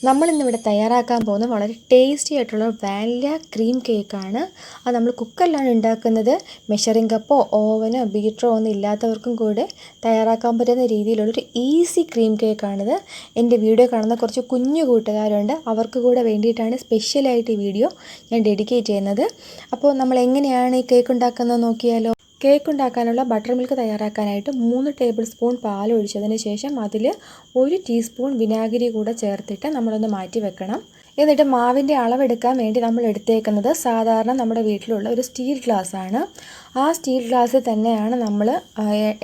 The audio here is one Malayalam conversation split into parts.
നമ്മളിന്നിവിടെ തയ്യാറാക്കാൻ പോകുന്ന വളരെ ടേസ്റ്റി ആയിട്ടുള്ള വാനില ക്രീം കേക്കാണ്. അത് നമ്മൾ കുക്കറിലാണ് ഉണ്ടാക്കുന്നത്. മെഷറിംഗ് കപ്പോ ഓവനോ ബീറ്ററോ ഒന്നും ഇല്ലാത്തവർക്കും കൂടെ തയ്യാറാക്കാൻ പറ്റുന്ന രീതിയിലുള്ളൊരു ഈസി ക്രീം കേക്കാണിത്. എൻ്റെ വീഡിയോ കാണുന്ന കുറച്ച് കുഞ്ഞു കൂട്ടുകാരുണ്ട്, അവർക്ക് കൂടെ വേണ്ടിയിട്ടാണ് സ്പെഷ്യലായിട്ട് ഈ വീഡിയോ ഞാൻ ഡെഡിക്കേറ്റ് ചെയ്യുന്നത്. അപ്പോൾ നമ്മൾ എങ്ങനെയാണ് ഈ കേക്ക് ഉണ്ടാക്കുന്നത് നോക്കിയാലോ. കേക്ക് ഉണ്ടാക്കാനുള്ള ബട്ടർ മിൽക്ക് തയ്യാറാക്കാനായിട്ട് 3 ടേബിൾ സ്പൂൺ പാൽ ഒഴിച്ചതിന് ശേഷം അതിൽ 1 ടീസ്പൂൺ വിനാഗിരി കൂടെ ചേർത്തിട്ട് നമ്മളൊന്ന് മാറ്റി വെക്കണം. എന്നിട്ട് മാവിൻ്റെ അളവെടുക്കാൻ വേണ്ടി നമ്മൾ എടുത്തേക്കുന്നത് സാധാരണ നമ്മുടെ വീട്ടിലുള്ള ഒരു സ്റ്റീൽ ഗ്ലാസ് ആണ്. ആ സ്റ്റീൽ ഗ്ലാസ്സിൽ തന്നെയാണ് നമ്മൾ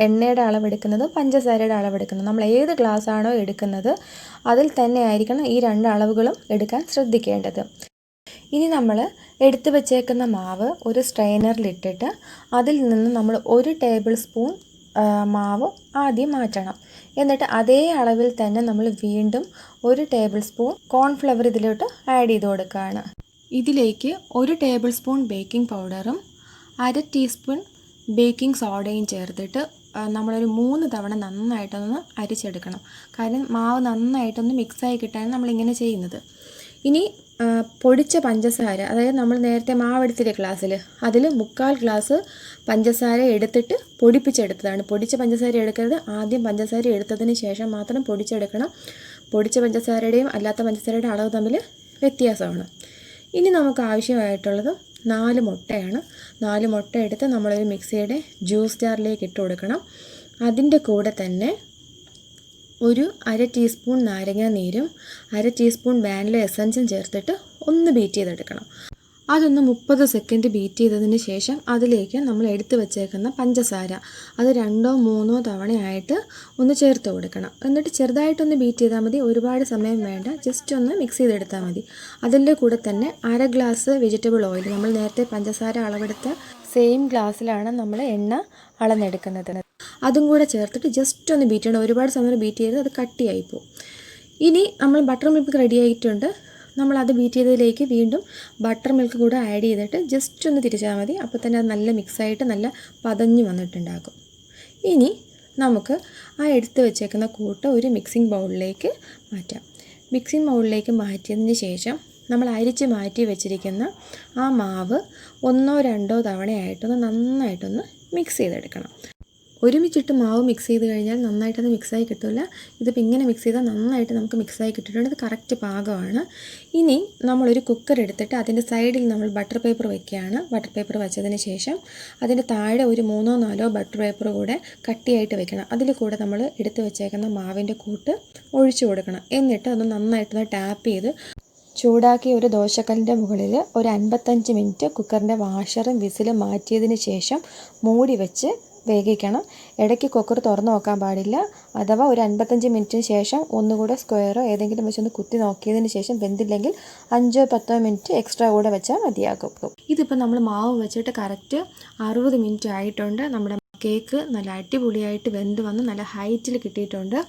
എണ്ണയുടെ അളവെടുക്കുന്നത്, പഞ്ചസാരയുടെ അളവെടുക്കുന്നത്. നമ്മൾ ഏത് ഗ്ലാസ് ആണോ എടുക്കുന്നത് അതിൽ തന്നെ ആയിരിക്കണം ഈ 2 അളവുകളും എടുക്കാൻ ശ്രദ്ധിക്കേണ്ടത്. ഇനി നമ്മൾ എടുത്തു വച്ചേക്കുന്ന മാവ് ഒരു സ്ട്രെയിനറിലിട്ടിട്ട് അതിൽ നിന്ന് നമ്മൾ 1 ടേബിൾ സ്പൂൺ മാവ് ആദ്യം മാറ്റണം. എന്നിട്ട് അതേ അളവിൽ തന്നെ നമ്മൾ വീണ്ടും 1 ടേബിൾ സ്പൂൺ കോൺഫ്ലവർ ഇതിലോട്ട് ആഡ് ചെയ്ത് കൊടുക്കുകയാണ്. ഇതിലേക്ക് 1 ടേബിൾ സ്പൂൺ ബേക്കിംഗ് പൗഡറും 1/2 ടീസ്പൂൺ ബേക്കിംഗ് സോഡയും ചേർത്തിട്ട് നമ്മളൊരു 3 തവണ നന്നായിട്ടൊന്ന് അരിച്ചെടുക്കണം. കാരണം മാവ് നന്നായിട്ടൊന്ന് മിക്സായി കിട്ടാൻ നമ്മളിങ്ങനെ ചെയ്യുന്നത്. ഇനി പൊടിച്ച പഞ്ചസാര, അതായത് നമ്മൾ നേരത്തെ മാവെടുത്തില്ലേ ഗ്ലാസ്സിൽ, അതിൽ 3/4 ഗ്ലാസ് പഞ്ചസാര എടുത്തിട്ട് പൊടിപ്പിച്ചെടുത്തതാണ്. പൊടിച്ച പഞ്ചസാര എടുക്കരുത്, ആദ്യം പഞ്ചസാര എടുത്തതിന് ശേഷം മാത്രം പൊടിച്ചെടുക്കണം. പൊടിച്ച പഞ്ചസാരയുടെയും അല്ലാത്ത പഞ്ചസാരയുടെ അളവ് തമ്മിൽ വ്യത്യാസമാണ്. ഇനി നമുക്ക് ആവശ്യമായിട്ടുള്ളത് 4 മുട്ടയാണ്. 4 മുട്ട എടുത്ത് നമ്മളൊരു മിക്സിയുടെ ജ്യൂസ് ജാറിലേക്ക് ഇട്ട് കൊടുക്കണം. അതിൻ്റെ കൂടെ തന്നെ ഒരു 1/2 ടീസ്പൂൺ നാരങ്ങ നീരും 1/2 ടീസ്പൂൺ വാനില എസൻസും ചേർത്തിട്ട് ഒന്ന് ബീറ്റ് ചെയ്തെടുക്കണം. അതൊന്ന് 30 സെക്കൻഡ് ബീറ്റ് ചെയ്തതിന് ശേഷം അതിലേക്ക് നമ്മൾ എടുത്തു വച്ചേക്കുന്ന പഞ്ചസാര അത് 2 or 3 തവണയായിട്ട് ഒന്ന് ചേർത്ത് കൊടുക്കണം. എന്നിട്ട് ചെറുതായിട്ടൊന്ന് ബീറ്റ് ചെയ്താൽ മതി, ഒരുപാട് സമയം വേണ്ട, ജസ്റ്റ് ഒന്ന് മിക്സ് ചെയ്തെടുത്താൽ മതി. അതിൻ്റെ കൂടെ തന്നെ 1/2 ഗ്ലാസ് വെജിറ്റബിൾ ഓയിൽ, നമ്മൾ നേരത്തെ പഞ്ചസാര അളവെടുത്ത സെയിം ഗ്ലാസ്സിലാണ് നമ്മൾ എണ്ണ അളന്നെടുക്കുന്നത്. അതും കൂടെ ചേർത്തിട്ട് ജസ്റ്റ് ഒന്ന് ബീറ്റ് ചെയ്യണം. ഒരുപാട് സമയം ബീറ്റ് ചെയ്ത് അത് കട്ടിയായിപ്പോവും. ഇനി നമ്മൾ ബട്ടർ മിൽക്ക് റെഡി ആയിട്ടുണ്ട്. നമ്മളത് ബീറ്റ് ചെയ്തതിലേക്ക് വീണ്ടും ബട്ടർ മിൽക്ക് കൂടെ ആഡ് ചെയ്തിട്ട് ജസ്റ്റ് ഒന്ന് തിരിച്ചാൽ മതി. അപ്പോൾ തന്നെ അത് നല്ല മിക്സായിട്ട് നല്ല പതഞ്ഞ് വന്നിട്ടുണ്ടാകും. ഇനി നമുക്ക് ആ എടുത്ത് വെച്ചേക്കുന്ന കൂട്ട് ഒരു മിക്സിംഗ് ബൗളിലേക്ക് മാറ്റാം. മിക്സിംഗ് ബൗളിലേക്ക് മാറ്റിയതിന് ശേഷം നമ്മൾ അരിച്ച് മാറ്റി വെച്ചിരിക്കുന്ന ആ മാവ് 1 or 2 തവണയായിട്ടൊന്ന് നന്നായിട്ടൊന്ന് മിക്സ് ചെയ്തെടുക്കണം. ഒരുമിച്ചിട്ട് മാവ് മിക്സ് ചെയ്ത് കഴിഞ്ഞാൽ നന്നായിട്ടത് മിക്സായി കിട്ടില്ല. ഇതിപ്പോൾ ഇങ്ങനെ മിക്സ് ചെയ്താൽ നന്നായിട്ട് നമുക്ക് മിക്സായി കിട്ടിയിട്ടുണ്ട്. ഇത് കറക്റ്റ് പാകമാണ്. ഇനി നമ്മളൊരു കുക്കർ എടുത്തിട്ട് അതിൻ്റെ സൈഡിൽ നമ്മൾ ബട്ടർ പേപ്പർ വയ്ക്കുകയാണ്. ബട്ടർ പേപ്പർ വെച്ചതിന് ശേഷം അതിൻ്റെ താഴെ ഒരു 3 or 4 ബട്ടർ പേപ്പർ കൂടെ കട്ടിയായിട്ട് വെക്കണം. അതിൽ കൂടെ നമ്മൾ എടുത്ത് വെച്ചേക്കുന്ന മാവിൻ്റെ കൂട്ട് ഒഴിച്ചു കൊടുക്കണം. എന്നിട്ട് അത് നന്നായിട്ടൊന്ന് ടാപ്പ് ചെയ്ത് ചൂടാക്കി ഒരു ദോശക്കല്ലിൻ്റെ മുകളിൽ ഒരു 55 മിനിറ്റ് കുക്കറിൻ്റെ വാഷറും വിസിലും മാറ്റിയതിന് ശേഷം മൂടി വെച്ച് വേവിക്കണം. ഇടയ്ക്ക് കുക്കർ തുറന്ന് നോക്കാൻ പാടില്ല. അഥവാ ഒരു 55 മിനിറ്റിന് ശേഷം ഒന്നുകൂടെ സ്ക്വയറോ ഏതെങ്കിലും വെച്ചൊന്ന് കുത്തി നോക്കിയതിന് ശേഷം വെന്തില്ലെങ്കിൽ 5 or 10 മിനിറ്റ് എക്സ്ട്രാ കൂടെ വെച്ചാൽ മതിയാകും. ഇതിപ്പോൾ നമ്മൾ മാവ് വെച്ചിട്ട് കറക്റ്റ് 60 മിനിറ്റ് ആയിട്ടുണ്ട്. നമ്മുടെ കേക്ക് നല്ല അടിപൊളിയായിട്ട് വെന്ത് വന്ന് നല്ല ഹൈറ്റിൽ കിട്ടിയിട്ടുണ്ട്.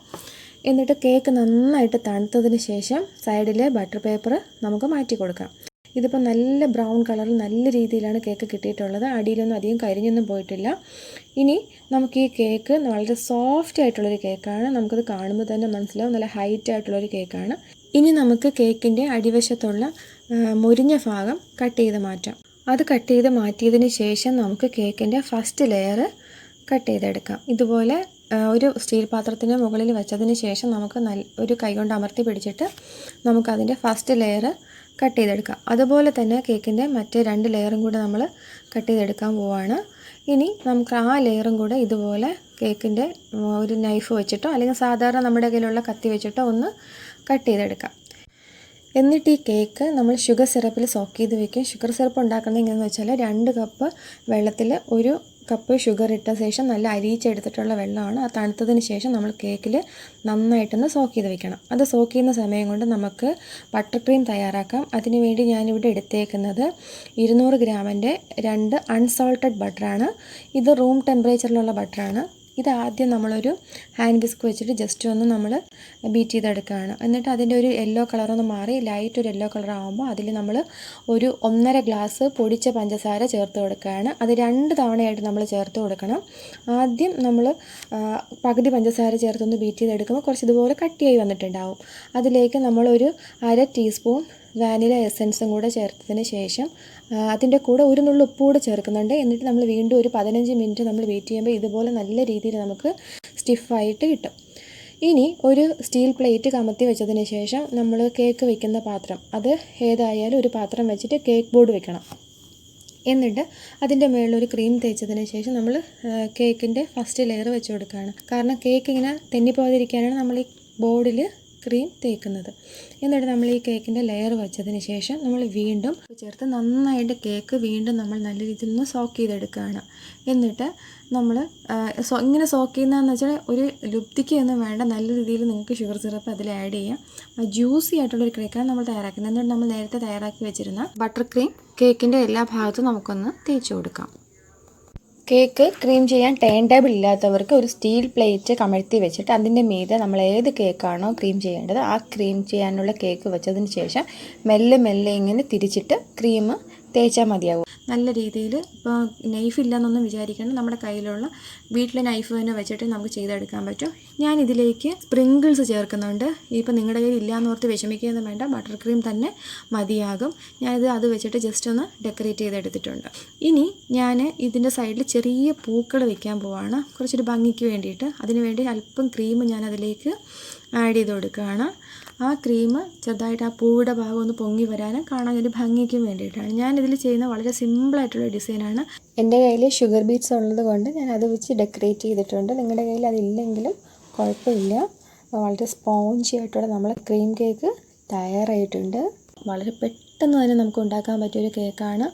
എന്നിട്ട് കേക്ക് നന്നായിട്ട് തണുത്തതിന് ശേഷം സൈഡിലെ ബട്ടർ പേപ്പർ നമുക്ക് മാറ്റി കൊടുക്കാം. ഇതിപ്പോൾ നല്ല ബ്രൗൺ കളറിൽ നല്ല രീതിയിലാണ് കേക്ക് കിട്ടിയിട്ടുള്ളത്. അടിയിലൊന്നും അധികം കരിഞ്ഞൊന്നും പോയിട്ടില്ല. ഇനി നമുക്ക് ഈ കേക്ക് വളരെ സോഫ്റ്റ് ആയിട്ടുള്ളൊരു കേക്കാണ്. നമുക്കത് കാണുമ്പോൾ തന്നെ മനസ്സിലാവും നല്ല ഹൈറ്റ് ആയിട്ടുള്ളൊരു കേക്കാണ്. ഇനി നമുക്ക് കേക്കിൻ്റെ അടിവശത്തുള്ള മുരിഞ്ഞ ഭാഗം കട്ട് ചെയ്ത് മാറ്റാം. അത് കട്ട് ചെയ്ത് മാറ്റിയതിന് ശേഷം നമുക്ക് കേക്കിൻ്റെ ഫസ്റ്റ് ലെയർ കട്ട് ചെയ്തെടുക്കാം. ഇതുപോലെ ഒരു സ്റ്റീൽ പാത്രത്തിന് മുകളിൽ വെച്ചതിന് ശേഷം നമുക്ക് ഒരു കൈ കൊണ്ട് അമർത്തി പിടിച്ചിട്ട് നമുക്കതിൻ്റെ ഫസ്റ്റ് ലെയർ കട്ട് ചെയ്തെടുക്കാം. അതുപോലെ തന്നെ കേക്കിൻ്റെ മറ്റേ 2 ലെയറും കൂടെ നമ്മൾ കട്ട് ചെയ്തെടുക്കാൻ പോവുകയാണ്. ഇനി നമുക്ക് ആ ലെയറും കൂടെ ഇതുപോലെ കേക്കിൻ്റെ ഒരു നൈഫ് വെച്ചിട്ടോ അല്ലെങ്കിൽ സാധാരണ നമ്മുടെ കയ്യിലുള്ള കത്തി വെച്ചിട്ടോ ഒന്ന് കട്ട് ചെയ്തെടുക്കാം. എന്നിട്ട് ഈ കേക്ക് നമ്മൾ ഷുഗർ സിറപ്പിൽ സോക്ക് ചെയ്ത് വെക്കും. ഷുഗർ സിറപ്പ് ഉണ്ടാക്കുന്നത് എങ്ങനെയെന്ന് വെച്ചാൽ 2 കപ്പ് വെള്ളത്തിൽ 1 കപ്പ് ഷുഗർ ഇട്ട ശേഷം നല്ല അരിയിച്ചെടുത്തിട്ടുള്ള വെള്ളമാണ്. അത് തണുത്തതിന് ശേഷം നമ്മൾ കേക്കിൽ നന്നായിട്ടൊന്ന് സോക്ക് ചെയ്ത് വെക്കണം. അത് സോക്ക് ചെയ്യുന്ന സമയം കൊണ്ട് നമുക്ക് ബട്ടർ ക്രീം തയ്യാറാക്കാം. അതിനുവേണ്ടി ഞാനിവിടെ എടുത്തേക്കുന്നത് 200 ഗ്രാമിൻ്റെ 2 അൺസോൾട്ടഡ് ബട്ടറാണ്. ഇത് റൂം ടെമ്പറേച്ചറിലുള്ള ബട്ടറാണ്. ഇതാദ്യം നമ്മളൊരു ഹാൻഡ് വിസ്ക് വെച്ചിട്ട് ജസ്റ്റ് ഒന്ന് നമ്മൾ ബീറ്റ് ചെയ്തെടുക്കുകയാണ്. എന്നിട്ട് അതിൻ്റെ ഒരു യെല്ലോ കളറൊന്ന് മാറി ലൈറ്റ് ഒരു യെല്ലോ കളർ ആകുമ്പോൾ അതിൽ നമ്മൾ ഒരു 1.5 ഗ്ലാസ് പൊടിച്ച പഞ്ചസാര ചേർത്ത് കൊടുക്കുകയാണ്. അത് 2 തവണയായിട്ട് നമ്മൾ ചേർത്ത് കൊടുക്കണം. ആദ്യം നമ്മൾ പകുതി പഞ്ചസാര ചേർത്തൊന്ന് ബീറ്റ് ചെയ്തെടുക്കുമ്പോൾ കുറച്ച് ഇതുപോലെ കട്ടിയായി വന്നിട്ടുണ്ടാവും. അതിലേക്ക് നമ്മളൊരു 1/2 ടീസ്പൂൺ വാനില എസൻസും കൂടെ ചേർത്തതിന് ശേഷം അതിൻ്റെ കൂടെ ഒരു നുള്ളു ഉപ്പ് കൂടെ ചേർക്കുന്നുണ്ട്. എന്നിട്ട് നമ്മൾ വീണ്ടും ഒരു 15 മിനിറ്റ് നമ്മൾ വെയിറ്റ് ചെയ്യുമ്പോൾ ഇതുപോലെ നല്ല രീതിയിൽ നമുക്ക് സ്റ്റിഫായിട്ട് കിട്ടും. ഇനി ഒരു സ്റ്റീൽ പ്ലേറ്റ് കമത്തി വെച്ചതിന് ശേഷം നമ്മൾ കേക്ക് വെക്കുന്ന പാത്രം, അത് ഏതായാലും ഒരു പാത്രം വെച്ചിട്ട് കേക്ക് ബോർഡ് വെക്കണം. എന്നിട്ട് അതിൻ്റെ മുകളിലൊരു ക്രീം തേച്ചതിന് ശേഷം നമ്മൾ കേക്കിൻ്റെ ഫസ്റ്റ് ലെയർ വെച്ച് കൊടുക്കുകയാണ്. കാരണം കേക്ക് ഇങ്ങനെ തെന്നിപ്പോകാതിരിക്കാനാണ് നമ്മൾ ഈ ബോർഡിൽ ക്രീം തേക്കുന്നത്. എന്നിട്ട് നമ്മൾ ഈ കേക്കിൻ്റെ ലെയർ വെച്ചതിന് ശേഷം നമ്മൾ വീണ്ടും ചേർത്ത് നന്നായിട്ട് കേക്ക് വീണ്ടും നമ്മൾ നല്ല രീതിയിൽ ഒന്ന് സോക്ക് ചെയ്തെടുക്കുകയാണ്. എന്നിട്ട് നമ്മൾ ഇങ്ങനെ സോക്ക് ചെയ്യുന്നതെന്ന് വെച്ചാൽ ഒരു ലുപ്തിക്കൊന്നും വേണ്ട, നല്ല രീതിയിൽ നിങ്ങൾക്ക് ഷുഗർ സിറപ്പ് അതിൽ ആഡ് ചെയ്യാം. ജ്യൂസി ആയിട്ടുള്ളൊരു കേക്കാണ് നമ്മൾ തയ്യാറാക്കുന്നത്. എന്നിട്ട് നമ്മൾ നേരത്തെ തയ്യാറാക്കി വെച്ചിരുന്ന ബട്ടർ ക്രീം കേക്കിൻ്റെ എല്ലാ ഭാഗത്തും നമുക്കൊന്ന് തേച്ച് കൊടുക്കാം. കേക്ക് ക്രീം ചെയ്യാൻ ടേൺ ടേബിൾ ഇല്ലാത്തവർക്ക് ഒരു സ്റ്റീൽ പ്ലേറ്റ് കമഴ്ത്തി വെച്ചിട്ട് അതിൻ്റെ മീതെ നമ്മൾ ഏത് കേക്കാണോ ക്രീം ചെയ്യേണ്ടത് ആ ക്രീം ചെയ്യാനുള്ള കേക്ക് വെച്ചതിന് ശേഷം മെല്ലെ മെല്ലെ ഇങ്ങനെ തിരിച്ചിട്ട് ക്രീം തേച്ചാൽ മതിയാവും. നല്ല രീതിയിൽ ഇപ്പോൾ നൈഫ് ഇല്ലയെന്നൊന്നും വിചാരിക്കണം, നമ്മുടെ കയ്യിലുള്ള വീട്ടിലെ നൈഫ് തന്നെ വെച്ചിട്ട് നമുക്ക് ചെയ്തെടുക്കാൻ പറ്റും. ഞാൻ ഇതിലേക്ക് സ്പ്രിങ്കിൾസ് ചേർക്കുന്നുണ്ട്. ഇപ്പോൾ നിങ്ങളുടെ കയ്യിൽ ഇല്ലയെന്ന് ഓർത്ത് വിഷമിക്കുകയൊന്നും വേണ്ട, ബട്ടർ ക്രീം തന്നെ മതിയാകും. ഞാനിത് അത് വെച്ചിട്ട് ജസ്റ്റ് ഒന്ന് ഡെക്കറേറ്റ് ചെയ്തെടുത്തിട്ടുണ്ട്. ഇനി ഞാൻ ഇതിൻ്റെ സൈഡിൽ ചെറിയ പൂക്കൾ വെക്കാൻ പോവാണ്, കുറച്ചൊരു ഭംഗിക്ക് വേണ്ടിയിട്ട്. അതിന് വേണ്ടി അല്പം ക്രീം ഞാൻ അതിലേക്ക് ആഡ് ചെയ്ത് കൊടുക്കുകയാണ്. ആ ക്രീം ചെറുതായിട്ട് ആ പൂവിടെ ഭാഗം ഒന്ന് പൊങ്ങി വരാനും കാണാൻ ഒരു ഭംഗിക്കും വേണ്ടിയിട്ടാണ്. ഞാനിതിൽ ചെയ്യുന്ന വളരെ സിമ്പിളായിട്ടുള്ള ഡിസൈനാണ്. എൻ്റെ കയ്യിൽ ഷുഗർ ബീറ്റ്സ് ഉള്ളത് കൊണ്ട് ഞാൻ അത് വെച്ച് ഡെക്കറേറ്റ് ചെയ്തിട്ടുണ്ട്. നിങ്ങളുടെ കയ്യിൽ അതില്ലെങ്കിലും കുഴപ്പമില്ല. വളരെ സ്പോഞ്ചി ആയിട്ടുള്ള നമ്മളെ ക്രീം കേക്ക് തയ്യാറായിട്ടുണ്ട്. വളരെ പെട്ടെന്ന് തന്നെ നമുക്ക് ഉണ്ടാക്കാൻ പറ്റിയൊരു കേക്കാണ്.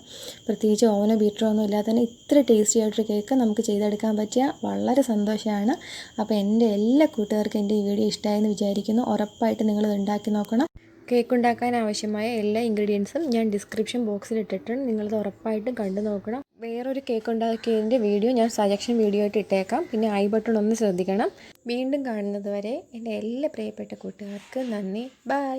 പ്രത്യേകിച്ച് ഓവനോ ബീറ്ററോ ഒന്നും ഇല്ലാതെ തന്നെ ഇത്ര ടേസ്റ്റി ആയിട്ടൊരു കേക്ക് നമുക്ക് ചെയ്തെടുക്കാൻ പറ്റിയ വളരെ സന്തോഷമാണ്. അപ്പോൾ എൻ്റെ എല്ലാ കൂട്ടുകാർക്കും എൻ്റെ ഈ വീഡിയോ ഇഷ്ടമായെന്ന് വിചാരിക്കുന്നു. ഉറപ്പായിട്ട് നിങ്ങളിത് ഉണ്ടാക്കി നോക്കണം. കേക്ക് ഉണ്ടാക്കാൻ ആവശ്യമായ എല്ലാ ഇൻഗ്രീഡിയൻസും ഞാൻ ഡിസ്ക്രിപ്ഷൻ ബോക്സിൽ ഇട്ടിട്ടുണ്ട്. നിങ്ങളത് ഉറപ്പായിട്ടും കണ്ടു നോക്കണം. വേറൊരു കേക്ക് ഉണ്ടാക്കിയതിൻ്റെ വീഡിയോ ഞാൻ സജഷൻ വീഡിയോ ആയിട്ട് ഇട്ടേക്കാം. പിന്നെ ഐ ബട്ടൺ ഒന്ന് ശ്രദ്ധിക്കണം. വീണ്ടും കാണുന്നത് വരെ എൻ്റെ എല്ലാ പ്രിയപ്പെട്ട കൂട്ടുകാർക്ക് നന്ദി. ബൈ.